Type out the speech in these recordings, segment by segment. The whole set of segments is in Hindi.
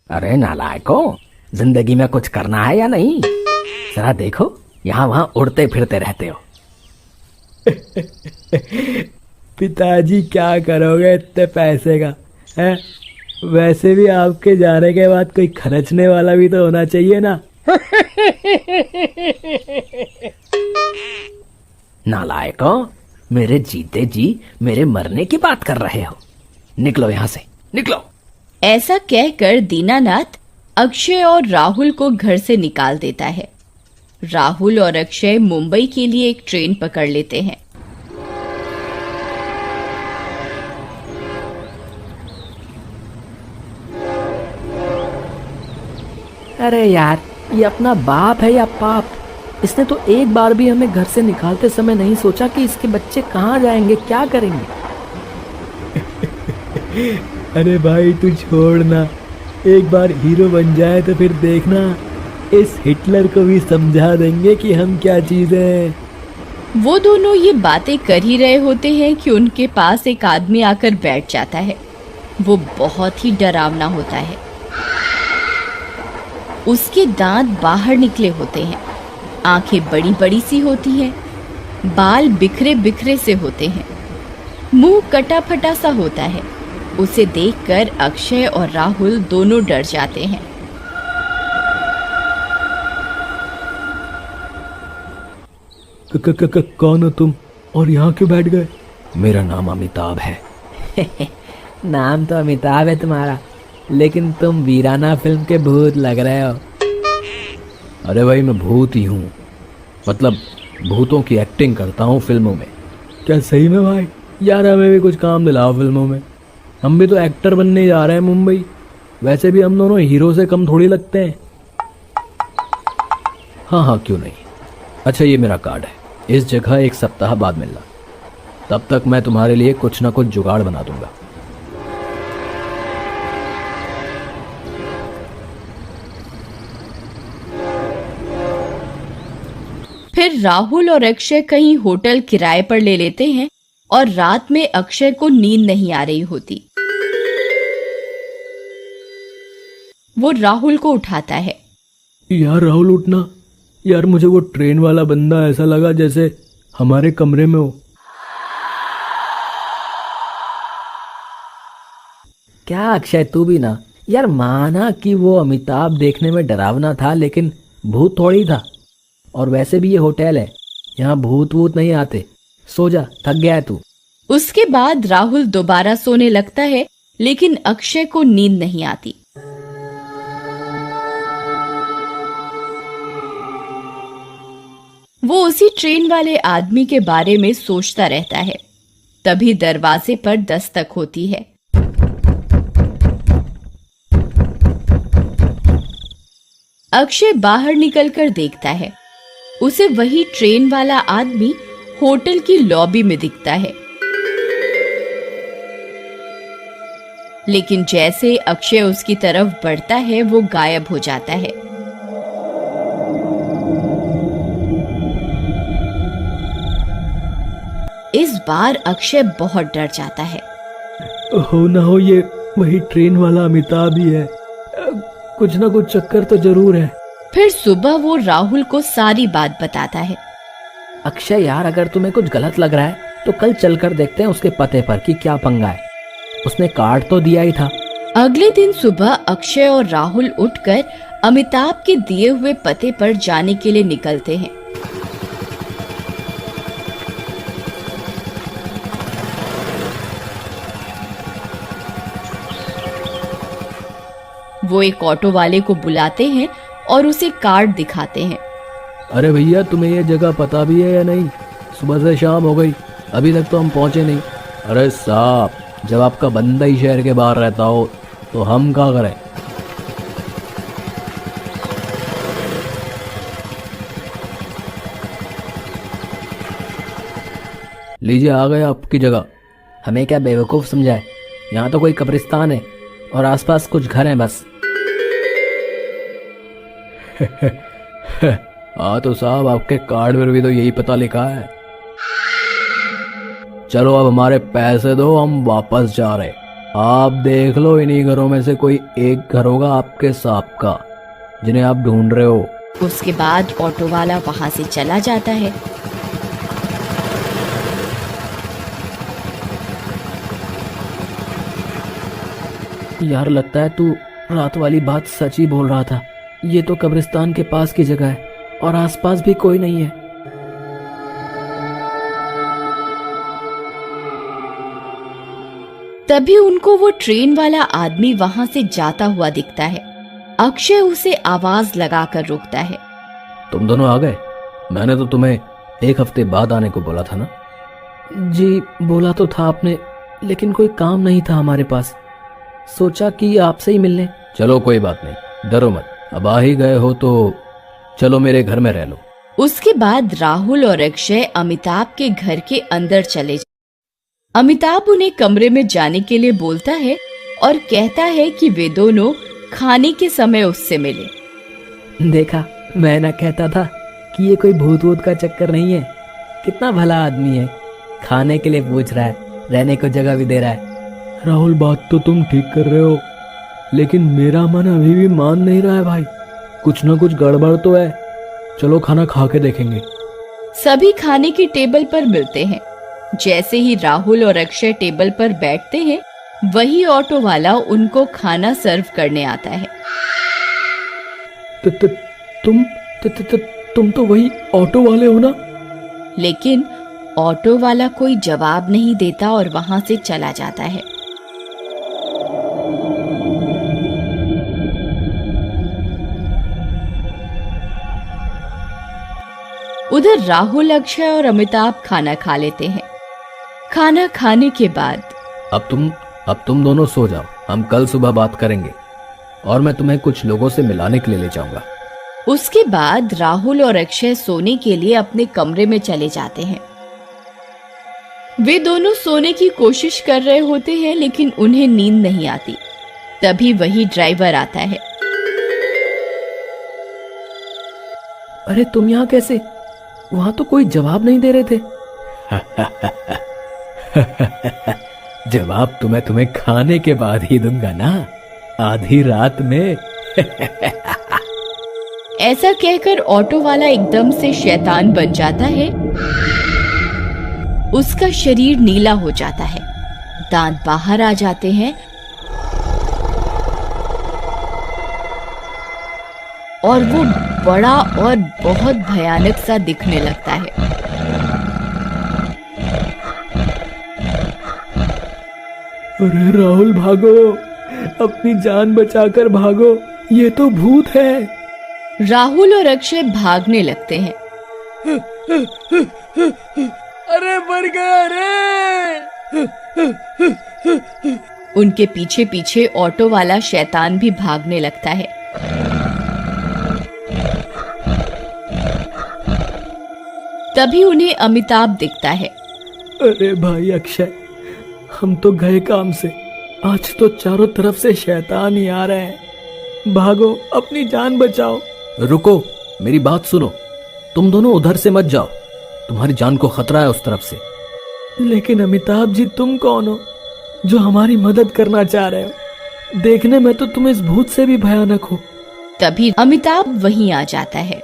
अरे नालायकों, जिंदगी में कुछ करना है या नहीं? जरा देखो, यहाँ वहाँ उड़ते फिरते रहते हो। पिताजी क्या करोगे इतने पैसे का है? वैसे भी आपके जाने के बाद कोई खर्चने वाला भी तो होना चाहिए ना। नालायकों, मेरे जीते जी मेरे मरने की बात कर रहे हो। निकलो यहाँ से, निकलो। ऐसा कहकर दीनानाथ अक्षय और राहुल को घर से निकाल देता है। राहुल और अक्षय मुंबई के लिए एक ट्रेन पकड़ लेते हैं। अरे यार, ये अपना बाप है या पाप? इसने तो एक बार भी हमें घर से निकालते समय नहीं सोचा कि इसके बच्चे कहाँ जाएंगे, क्या करेंगे। अरे भाई तू छोड़ना, एक बार हीरो बन जाए तो फिर देखना, इस हिटलर को भी समझा देंगे कि हम क्या चीज हैं। वो दोनों ये बातें कर ही रहे होते हैं कि उनके पास एक आदमी आकर बैठ जाता है। वो बहुत ही डरावना होता है। उसके दांत बाहर निकले होते हैं, आंखें बड़ी बड़ी सी होती हैं, बाल बिखरे बिखरे से होते हैं, मुंह कटा फटा सा होता है। उसे देखकर अक्षय और राहुल दोनों डर जाते हैं। कौन हो तुम और यहाँ क्यों बैठ गए? मेरा नाम अमिताभ है। नाम तो अमिताभ है तुम्हारा, लेकिन तुम वीराना फिल्म के भूत लग रहे हो। अरे भाई, मैं भूत ही हूँ, मतलब भूतों की एक्टिंग करता हूँ फिल्मों में। क्या सही में भाई? यार हमें भी कुछ काम दिलाओ फिल्मों में, हम भी तो एक्टर बनने जा रहे हैं मुंबई। वैसे भी हम दोनों हीरो से कम थोड़ी लगते हैं। हाँ हाँ, क्यों नहीं। अच्छा, ये मेरा कार्ड है, इस जगह एक सप्ताह बाद मिलना। तब तक मैं तुम्हारे लिए कुछ ना कुछ जुगाड़ बना दूंगा। फिर राहुल और अक्षय कहीं होटल किराए पर ले लेते हैं और रात में अक्षय को नींद नहीं आ रही होती। वो राहुल को उठाता है। यार राहुल उठना, यार मुझे वो ट्रेन वाला बंदा ऐसा लगा जैसे हमारे कमरे में हो। क्या अक्षय, तू भी ना यार, माना कि वो अमिताभ देखने में डरावना था, लेकिन भूत थोड़ी था। और वैसे भी ये होटल है, यहाँ भूत वूत नहीं आते। सो जा, थक गया है तू। उसके बाद राहुल दोबारा सोने लगता है, लेकिन अक्षय को नींद नहीं आती। वो उसी ट्रेन वाले आदमी के बारे में सोचता रहता है। तभी दरवाजे पर दस्तक होती है। अक्षय बाहर निकलकर देखता है, उसे वही ट्रेन वाला आदमी होटल की लॉबी में दिखता है। लेकिन जैसे अक्षय उसकी तरफ बढ़ता है, वो गायब हो जाता है। इस बार अक्षय बहुत डर जाता है। हो ना हो ये वही ट्रेन वाला अमिताभ ही है, कुछ ना कुछ चक्कर तो जरूर है। फिर सुबह वो राहुल को सारी बात बताता है। अक्षय यार, अगर तुम्हें कुछ गलत लग रहा है तो कल चलकर देखते हैं उसके पते पर कि क्या पंगा है। उसने कार्ड तो दिया ही था। अगले दिन सुबह अक्षय और राहुल उठकर अमिताभ के दिए हुए पते पर जाने के लिए निकलते हैं। वो एक ऑटो वाले को बुलाते हैं और उसे कार्ड दिखाते हैं। अरे भैया, तुम्हें ये जगह पता भी है या नहीं? सुबह से शाम हो गई, अभी तक तो हम पहुंचे नहीं। अरे साहब, जब आपका बंदा ही शहर के बाहर रहता हो तो हम क्या करें? लीजिए, आ गए आपकी जगह। हमें क्या बेवकूफ समझा है? यहाँ तो कोई कब्रिस्तान है और आसपास कुछ घर हैं बस। हाँ तो साहब, आपके कार्ड पर भी तो यही पता लिखा है। चलो अब हमारे पैसे दो, हम वापस जा रहे। आप देख लो, इन्हीं घरों में से कोई एक घर होगा आपके सांप का, जिन्हें आप ढूंढ रहे हो। उसके बाद ऑटो वाला वहां से चला जाता है। यार लगता है तू रात वाली बात सच ही बोल रहा था। ये तो कब्रिस्तान के पास की जगह है और आसपास भी कोई नहीं है। तभी उनको वो ट्रेन वाला आदमी वहां से जाता हुआ दिखता है। अक्षय उसे आवाज लगाकर रोकता है। तुम दोनों आ गए? मैंने तो तुम्हें एक हफ्ते बाद आने को बोला था ना। जी बोला तो था आपने, लेकिन कोई काम नहीं था हमारे पास, सोचा कि आपसे ही मिल लें। चलो कोई बात नहीं, डरो मत, अब आ ही गए हो तो चलो मेरे घर में रह लो। उसके बाद राहुल और अक्षय अमिताभ के घर के अंदर चले जाते। अमिताभ उन्हें कमरे में जाने के लिए बोलता है और कहता है कि वे दोनों खाने के समय उससे मिले। देखा, मैं ना कहता था कि ये कोई भूत वूत का चक्कर नहीं है। कितना भला आदमी है, खाने के लिए पूछ रहा है, रहने को जगह भी दे रहा है। राहुल बात तो तुम ठीक कर रहे हो, लेकिन मेरा मन अभी भी मान नहीं रहा है भाई। कुछ ना कुछ गड़बड़ तो है। चलो खाना खा के देखेंगे। सभी खाने की टेबल पर मिलते हैं। जैसे ही राहुल और अक्षय टेबल पर बैठते हैं, वही ऑटो वाला उनको खाना सर्व करने आता है। तुम तो वही ऑटो वाले हो ना? लेकिन ऑटो वाला कोई जवाब नहीं देता और वहां से चला जाता है। उधर राहुल, अक्षय और अमिताभ खाना खा लेते हैं। खाना खाने के बाद अब तुम दोनों सो जाओ, हम कल सुबह बात करेंगे और मैं तुम्हें कुछ लोगों से मिलाने के लिए ले जाऊंगा। उसके बाद राहुल और अक्षय सोने के लिए अपने कमरे में चले जाते हैं। वे दोनों सोने की कोशिश कर रहे होते हैं, लेकिन उन्हें नींद नहीं आती। तभी वही ड्राइवर आता है। अरे तुम यहाँ कैसे? वहां तो कोई जवाब नहीं दे रहे थे। जवाब तो मैं तुम्हें खाने के बाद ही दूंगा ना, आधी रात में। ऐसा कहकर ऑटो वाला एकदम से शैतान बन जाता है। उसका शरीर नीला हो जाता है, दांत बाहर आ जाते हैं और वो बड़ा और बहुत भयानक सा दिखने लगता है। अरे राहुल भागो, अपनी जान बचाकर भागो, ये तो भूत है। राहुल और अक्षय भागने लगते हैं। अरे मर गया रे। उनके पीछे पीछे ऑटो वाला शैतान भी भागने लगता है। तभी उन्हें अमिताभ दिखता है। अरे भाई अक्षय, हम तो गए काम से, आज तो चारों तरफ से शैतान ही आ रहे हैं। भागो, अपनी जान बचाओ। रुको, मेरी बात सुनो, तुम दोनों उधर से मत जाओ, तुम्हारी जान को खतरा है उस तरफ से। लेकिन अमिताभ जी, तुम कौन हो जो हमारी मदद करना चाह रहे हो? देखने में तो तुम इस भूत से भी भयानक हो। तभी अमिताभ वहीं आ जाता है।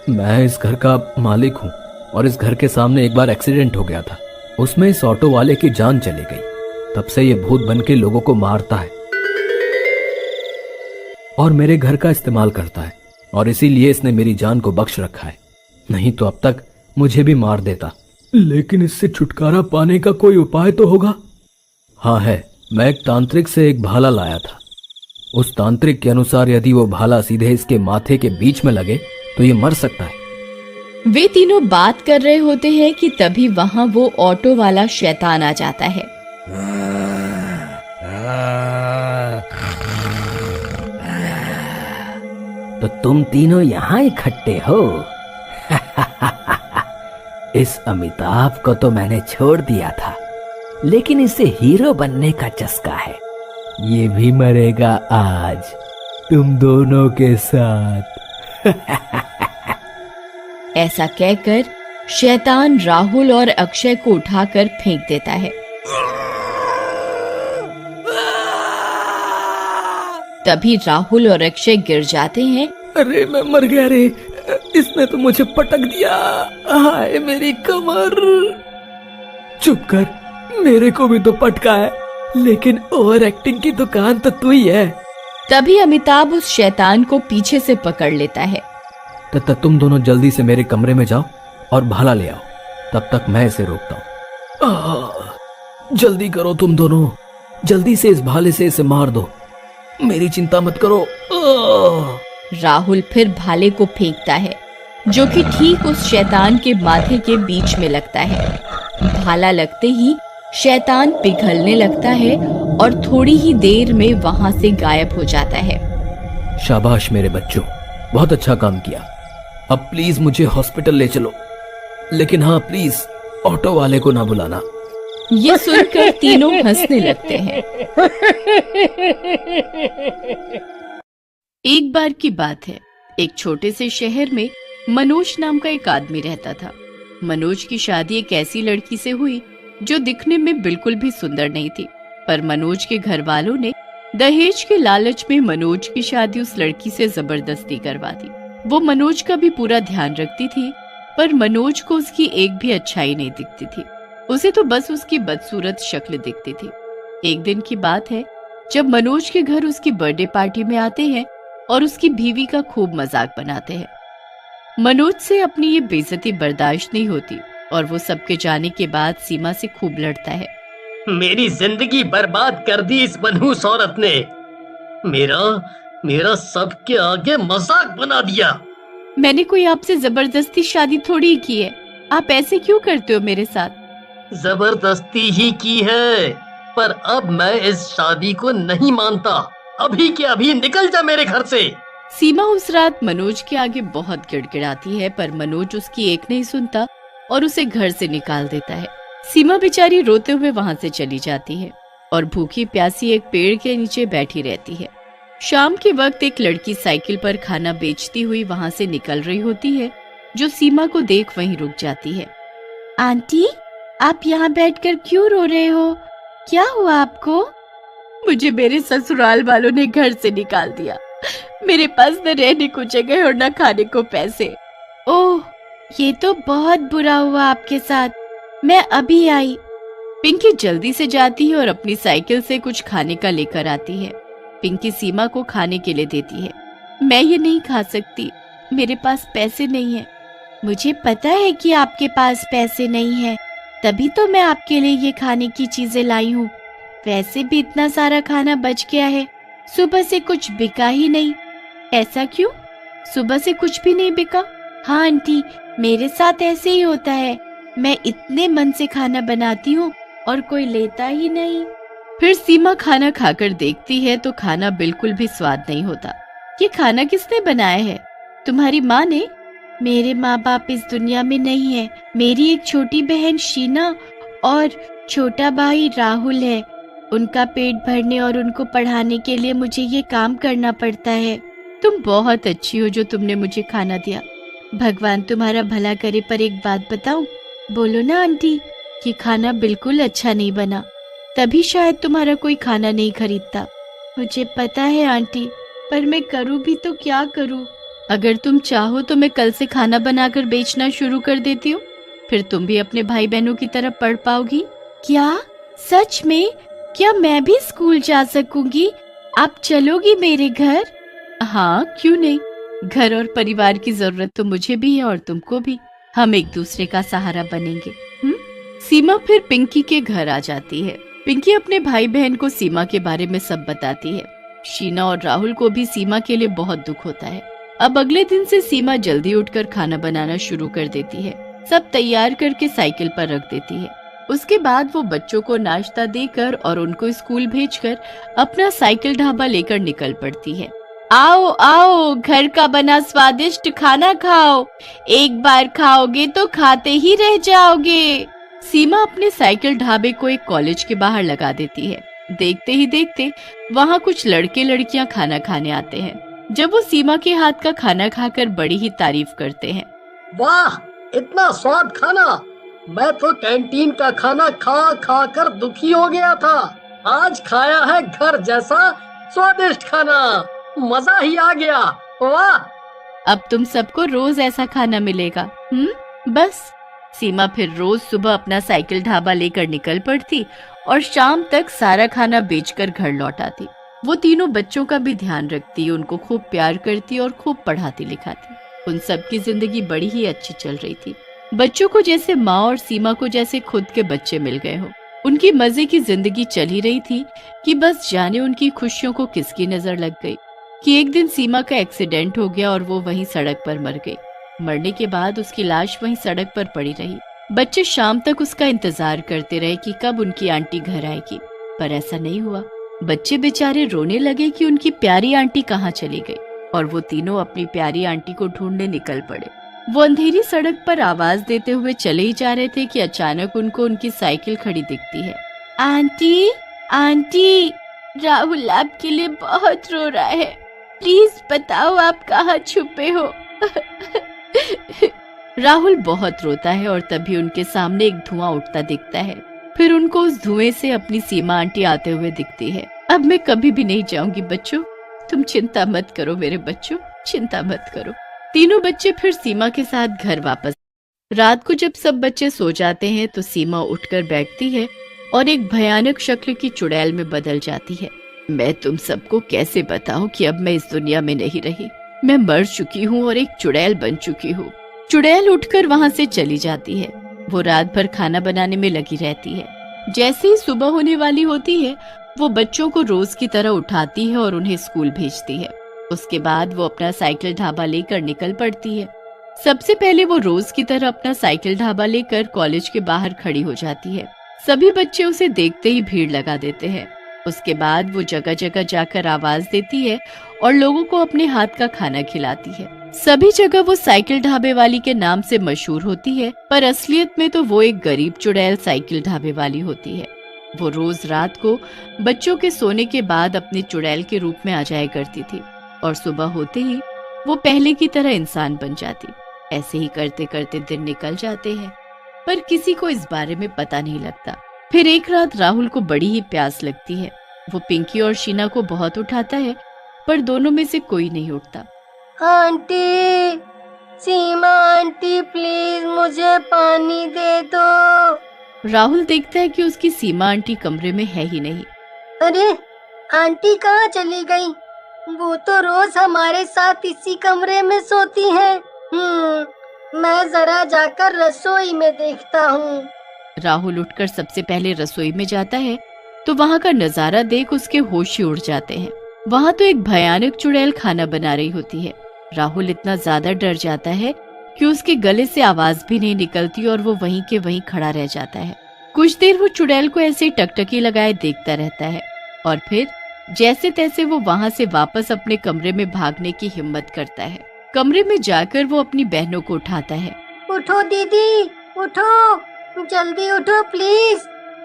मैं इस घर का मालिक हूँ और इस घर के सामने एक बार एक्सीडेंट हो गया था, उसमें इस ऑटो वाले की जान चली गई। तब से ये भूत बन के लोगों को मारता है और मेरे घर का इस्तेमाल करता है, और इसीलिए इसने मेरी जान को बख्श रखा है, नहीं तो अब तक मुझे भी मार देता। लेकिन इससे छुटकारा पाने का कोई उपाय तो होगा? हाँ है, मैं एक तांत्रिक से एक भाला लाया था। उस तांत्रिक के अनुसार यदि वो भाला सीधे इसके माथे के बीच में लगे तो ये मर सकता है। वे तीनों बात कर रहे होते हैं कि तभी वहां वो ऑटो वाला शैतान आ जाता है। तो तुम तीनों यहाँ इकट्ठे हो? इस अमिताभ को तो मैंने छोड़ दिया था, लेकिन इसे हीरो बनने का चस्का है। ये भी मरेगा आज तुम दोनों के साथ। ऐसा कहकर शैतान राहुल और अक्षय को उठाकर फेंक देता है। तभी राहुल और अक्षय गिर जाते हैं। अरे मैं मर गया रे, इसने तो मुझे पटक दिया, हाय मेरी कमर। चुप कर, मेरे को भी तो पटका है, लेकिन ओवर एक्टिंग की दुकान तो तू ही है। तभी अमिताभ उस शैतान को पीछे से पकड़ लेता है। तब तक तुम दोनों जल्दी से मेरे कमरे में जाओ और भाला ले आओ, तब तक मैं इसे रोकता हूँ। जल्दी करो तुम दोनों, जल्दी से इस भाले से इसे मार दो, मेरी चिंता मत करो। राहुल फिर भाले को फेंकता है, जो कि ठीक उस शैतान के माथे के बीच में लगता है। भाला लगते ही शैतान पिघलने लगता है और थोड़ी ही देर में वहां से गायब हो जाता है। शाबाश मेरे बच्चों, बहुत अच्छा काम किया। अब प्लीज मुझे हॉस्पिटल ले चलो, लेकिन हाँ प्लीज ऑटो वाले को ना बुलाना। ये सुनकर तीनों हंसने लगते हैं। एक बार की बात है, एक छोटे से शहर में मनोज नाम का एक आदमी रहता था। मनोज की शादी एक ऐसी लड़की से हुई जो दिखने में बिल्कुल भी सुंदर नहीं थी, पर मनोज के घर वालों ने दहेज के लालच में मनोज की शादी उस लड़की से जबरदस्ती करवा दी। वो मनोज का भी पूरा ध्यान रखती थी, पर मनोज को उसकी एक भी अच्छाई नहीं दिखती थी। उसे तो बस उसकी बदसूरत शक्ल दिखती थी। एक दिन की बात है, जब मनोज के घर उसकी बर्थडे पार्टी में आते हैं और उसकी बीवी का खूब मजाक बनाते हैं। मनोज से अपनी ये बेइज्जती बर्दाश्त नहीं होती और वो सबके जाने के बाद सीमा से खूब लड़ता है। मेरी जिंदगी बर्बाद कर दी इस मनहूस औरत ने, मेरा सबके आगे मजाक बना दिया। मैंने कोई आपसे जबरदस्ती शादी थोड़ी की है, आप ऐसे क्यों करते हो मेरे साथ? जबरदस्ती ही की है, पर अब मैं इस शादी को नहीं मानता। अभी के अभी निकल जा मेरे घर से। सीमा उस रात मनोज के आगे बहुत गिड़गिड़ाती है, पर मनोज उसकी एक नहीं सुनता और उसे घर से निकाल देता है। सीमा बेचारी रोते हुए वहां से चली जाती है और भूखी प्यासी एक पेड़ के नीचे बैठी रहती है। शाम के वक्त एक लड़की साइकिल पर खाना बेचती हुई वहां से निकल रही होती है, जो सीमा को देख वहीं रुक जाती है। आंटी, आप यहाँ बैठकर क्यों रो रहे हो? क्या हुआ आपको? मुझे मेरे ससुराल वालों ने घर से निकाल दिया। मेरे पास न रहने को जगह और न खाने को पैसे। ओह, ये तो बहुत बुरा हुआ आपके साथ। मैं अभी आई। पिंकी जल्दी से जाती है और अपनी साइकिल से कुछ खाने का लेकर आती है। पिंकी सीमा को खाने के लिए देती है। मैं ये नहीं खा सकती, मेरे पास पैसे नहीं है। मुझे पता है कि आपके पास पैसे नहीं है, तभी तो मैं आपके लिए ये खाने की चीजें लाई हूँ। वैसे भी इतना सारा खाना बच गया है, सुबह से कुछ बिका ही नहीं। ऐसा क्यों? सुबह से कुछ भी नहीं बिका? हाँ आंटी, मेरे साथ ऐसे ही होता है। मैं इतने मन से खाना बनाती हूँ और कोई लेता ही नहीं। फिर सीमा खाना खाकर देखती है तो खाना बिल्कुल भी स्वाद नहीं होता। ये खाना किसने बनाया है? तुम्हारी माँ ने? मेरे माँ बाप इस दुनिया में नहीं है। मेरी एक छोटी बहन शीना और छोटा भाई राहुल है। उनका पेट भरने और उनको पढ़ाने के लिए मुझे ये काम करना पड़ता है। तुम बहुत अच्छी हो जो तुमने मुझे खाना दिया। भगवान तुम्हारा भला करे, पर एक बात बताऊं? बोलो ना आंटी, कि खाना बिल्कुल अच्छा नहीं बना, तभी शायद तुम्हारा कोई खाना नहीं खरीदता। मुझे पता है आंटी, पर मैं करूँ भी तो क्या करूँ? अगर तुम चाहो तो मैं कल से खाना बनाकर बेचना शुरू कर देती हूँ, फिर तुम भी अपने भाई बहनों की तरह पढ़ पाओगी। क्या? सच में? क्या मैं भी स्कूल जा सकूंगी? आप चलोगी मेरे घर? हाँ, क्यों नहीं। घर और परिवार की जरूरत तो मुझे भी है और तुमको भी। हम एक दूसरे का सहारा बनेंगे। सीमा फिर पिंकी के घर आ जाती है। पिंकी अपने भाई बहन को सीमा के बारे में सब बताती है। शीना और राहुल को भी सीमा के लिए बहुत दुख होता है। अब अगले दिन से सीमा जल्दी उठकर खाना बनाना शुरू कर देती है। सब तैयार करके साइकिल पर रख देती है। उसके बाद वो बच्चों को नाश्ता देकर और उनको स्कूल भेजकर अपना साइकिल ढाबा लेकर निकल पड़ती है। आओ आओ, घर का बना स्वादिष्ट खाना खाओ। एक बार खाओगे तो खाते ही रह जाओगे। सीमा अपने साइकिल ढाबे को एक कॉलेज के बाहर लगा देती है। देखते ही देखते वहाँ कुछ लड़के लड़कियाँ खाना खाने आते हैं। जब वो सीमा के हाथ का खाना खाकर बड़ी ही तारीफ करते हैं। वाह, इतना स्वाद खाना! मैं तो कैंटीन का खाना खा खा कर दुखी हो गया था। आज खाया है घर जैसा स्वादिष्ट खाना, मजा ही आ गया। वाह! अब तुम सबको रोज ऐसा खाना मिलेगा। बस सीमा फिर रोज सुबह अपना साइकिल ढाबा लेकर निकल पड़ती और शाम तक सारा खाना बेचकर घर लौट आती। वो तीनों बच्चों का भी ध्यान रखती, उनको खूब प्यार करती और खूब पढ़ाती लिखाती। उन सबकी जिंदगी बड़ी ही अच्छी चल रही थी। बच्चों को जैसे माँ और सीमा को जैसे खुद के बच्चे मिल गए हो। उनकी मजे की जिंदगी चल ही रही थी कि बस जाने उनकी खुशियों को किसकी नजर लग गई कि एक दिन सीमा का एक्सीडेंट हो गया और वो वहीं सड़क पर मर गई। मरने के बाद उसकी लाश वहीं सड़क पर पड़ी रही। बच्चे शाम तक उसका इंतजार करते रहे कि कब उनकी आंटी घर आएगी, पर ऐसा नहीं हुआ। बच्चे बेचारे रोने लगे कि उनकी प्यारी आंटी कहाँ चली गई और वो तीनों अपनी प्यारी आंटी को ढूंढने निकल पड़े। वो अंधेरी सड़क पर आवाज देते हुए चले ही जा रहे थे कि अचानक उनको उनकी साइकिल खड़ी दिखती है। आंटी, आंटी, राहुल आपके लिए बहुत रो रहा है, प्लीज बताओ आप कहाँ छुपे हो। राहुल बहुत रोता है और तभी उनके सामने एक धुआं उठता दिखता है। फिर उनको उस धुएं से अपनी सीमा आंटी आते हुए दिखती है। अब मैं कभी भी नहीं जाऊंगी बच्चों, तुम चिंता मत करो मेरे बच्चों, चिंता मत करो। तीनों बच्चे फिर सीमा के साथ घर वापस। रात को जब सब बच्चे सो जाते हैं तो सीमा उठकर बैठती है और एक भयानक शक्ल की चुड़ैल में बदल जाती है। मैं तुम सबको कैसे बताऊं कि अब मैं इस दुनिया में नहीं रही, मैं मर चुकी हूँ और एक चुड़ैल बन चुकी हूँ। चुड़ैल उठकर वहाँ से चली जाती है। वो रात भर खाना बनाने में लगी रहती है। जैसे ही सुबह होने वाली होती है वो बच्चों को रोज की तरह उठाती है और उन्हें स्कूल भेजती है। उसके बाद वो अपना साइकिल ढाबा लेकर निकल पड़ती है। सबसे पहले वो रोज की तरह अपना साइकिल ढाबा लेकर कॉलेज के बाहर खड़ी हो जाती है। सभी बच्चे उसे देखते ही भीड़ लगा देते हैं। उसके बाद वो जगह जगह जाकर आवाज देती है और लोगों को अपने हाथ का खाना खिलाती है। सभी जगह वो साइकिल ढाबे वाली के नाम से मशहूर होती है, पर असलियत में तो वो एक गरीब चुड़ैल साइकिल ढाबे वाली होती है। वो रोज रात को बच्चों के सोने के बाद अपनी चुड़ैल के रूप में आ जाया करती थी और सुबह होते ही वो पहले की तरह इंसान बन जाती। ऐसे ही करते करते दिन निकल जाते हैं, पर किसी को इस बारे में पता नहीं लगता। फिर एक रात राहुल को बड़ी ही प्यास लगती है। वो पिंकी और शीना को बहुत उठाता है, पर दोनों में से कोई नहीं उठता। आंटी, सीमा आंटी, प्लीज मुझे पानी दे दो। राहुल देखता है कि उसकी सीमा आंटी कमरे में है ही नहीं। अरे, आंटी कहाँ चली गई? वो तो रोज हमारे साथ इसी कमरे में सोती हैं। मैं जरा जाकर रसोई में देखता हूँ। राहुल उठकर सबसे पहले रसोई में जाता है तो वहाँ का नजारा देख उसके होश ही उड़ जाते हैं। वहाँ तो एक भयानक चुड़ैल खाना बना रही होती है। राहुल इतना ज्यादा डर जाता है कि उसके गले से आवाज भी नहीं निकलती और वो वहीं के वहीं खड़ा रह जाता है। कुछ देर वो चुड़ैल को ऐसे टकटकी लगाए देखता रहता है और फिर जैसे तैसे वो वहाँ से वापस अपने कमरे में भागने की हिम्मत करता है। कमरे में जाकर वो अपनी बहनों को उठाता है। उठो दीदी, उठो, जल्दी उठो प्लीज।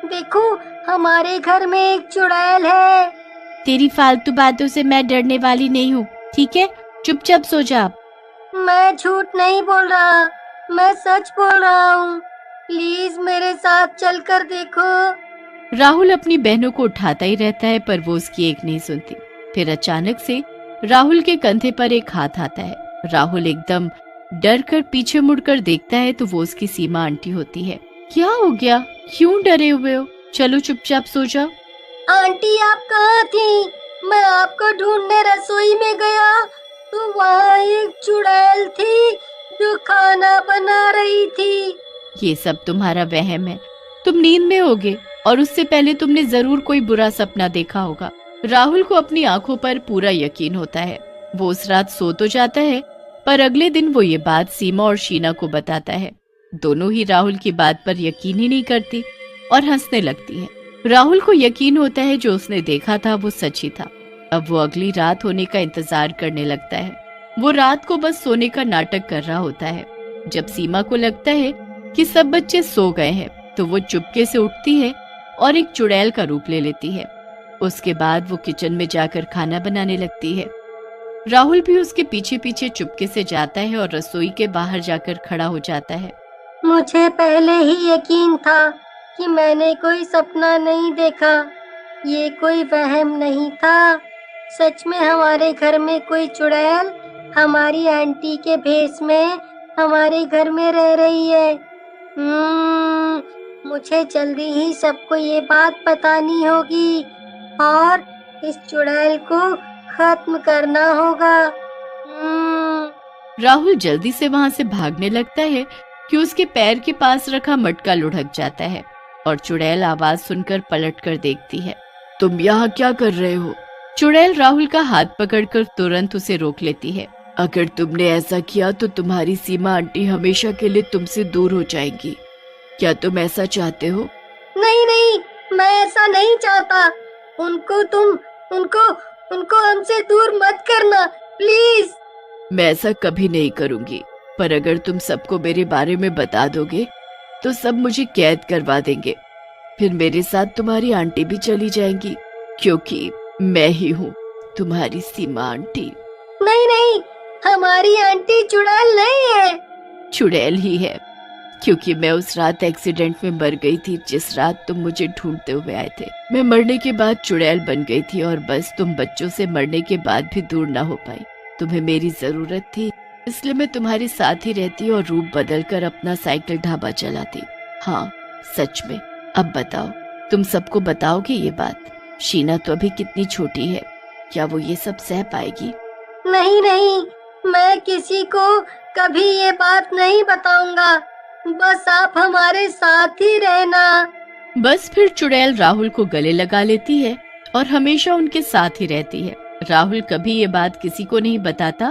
देखो, हमारे घर में एक चुड़ैल है। तेरी फालतू बातों से मैं डरने वाली नहीं हूँ, ठीक है? चुपचाप सो जा। मैं झूठ नहीं बोल रहा, मैं सच बोल रहा हूँ। प्लीज मेरे साथ चलकर देखो। राहुल अपनी बहनों को उठाता ही रहता है, पर वो उसकी एक नहीं सुनती। फिर अचानक से राहुल के कंधे पर एक हाथ आता है। राहुल एकदम डर कर पीछे मुड़कर देखता है तो वो उसकी सीमा आंटी होती है। क्या हो गया? क्यों डरे हुए हो? चलो चुपचाप सो जाओ। आंटी, आप कहाँ थी? मैं आपको ढूंढने रसोई में गया तो वहाँ एक चुड़ैल थी जो खाना बना रही थी। ये सब तुम्हारा वहम है, तुम नींद में होगे और उससे पहले तुमने जरूर कोई बुरा सपना देखा होगा। राहुल को अपनी आंखों पर पूरा यकीन होता है। वो उस रात सो तो जाता है, पर अगले दिन वो ये बात सीमा और शीना को बताता है। दोनों ही राहुल की बात पर यकीन ही नहीं करती और हंसने लगती है। राहुल को यकीन होता है जो उसने देखा था वो सच ही था। अब वो अगली रात होने का इंतजार करने लगता है। वो रात को बस सोने का नाटक कर रहा होता है। जब सीमा को लगता है कि सब बच्चे सो गए हैं तो वो चुपके से उठती है और एक चुड़ैल का रूप ले लेती है। उसके बाद वो किचन में जाकर खाना बनाने लगती है। राहुल भी उसके पीछे पीछे चुपके से जाता है और रसोई के बाहर जाकर खड़ा हो जाता है। मुझे पहले ही यकीन था कि मैंने कोई सपना नहीं देखा, ये कोई वहम नहीं था। सच में हमारे घर में कोई चुड़ैल हमारी आंटी के भेष में हमारे घर में रह रही है। मुझे जल्दी ही सबको ये बात बतानी होगी और इस चुड़ैल को खत्म करना होगा। राहुल जल्दी से वहां से भागने लगता है कि उसके पैर के पास रखा मटका लुढ़क जाता है और चुड़ैल आवाज सुनकर पलट कर देखती है। तुम यहाँ क्या कर रहे हो? चुड़ैल राहुल का हाथ पकड़कर तुरंत उसे रोक लेती है। अगर तुमने ऐसा किया तो तुम्हारी सीमा आंटी हमेशा के लिए तुमसे दूर हो जाएंगी। क्या तुम ऐसा चाहते हो? नहीं नहीं, मैं ऐसा नहीं चाहता। उनको हमसे दूर मत करना, प्लीज। मैं ऐसा कभी नहीं करूंगी, पर अगर तुम सबको मेरे बारे में बता दोगे तो सब मुझे कैद करवा देंगे। फिर मेरे साथ तुम्हारी आंटी भी चली जाएंगी, क्योंकि मैं ही हूँ तुम्हारी सीमा आंटी। नहीं नहीं, हमारी आंटी चुड़ैल नहीं है। चुड़ैल ही है, क्योंकि मैं उस रात एक्सीडेंट में मर गई थी जिस रात तुम मुझे ढूंढते हुए आए थे। मैं मरने के बाद चुड़ैल बन गई थी और बस तुम बच्चों से मरने के बाद भी दूर ना हो पाई। तुम्हें मेरी जरूरत थी, इसलिए मैं तुम्हारे साथ ही रहती और रूप बदल कर अपना साइकिल ढाबा चलाती। हाँ सच में। अब बताओ, तुम सबको बताओगे ये बात? शीना तो अभी कितनी छोटी है, क्या वो ये सब सह पाएगी? नहीं नहीं, मैं किसी को कभी ये बात नहीं बताऊंगा। बस आप हमारे साथ ही रहना। बस फिर चुड़ैल राहुल को गले लगा लेती है और हमेशा उनके साथ ही रहती है। राहुल कभी ये बात किसी को नहीं बताता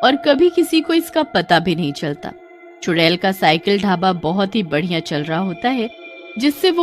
और कभी किसी को इसका पता भी नहीं चलता। चुड़ैल का साइकिल ढाबा बहुत ही बढ़िया चल रहा होता है, जिससे वो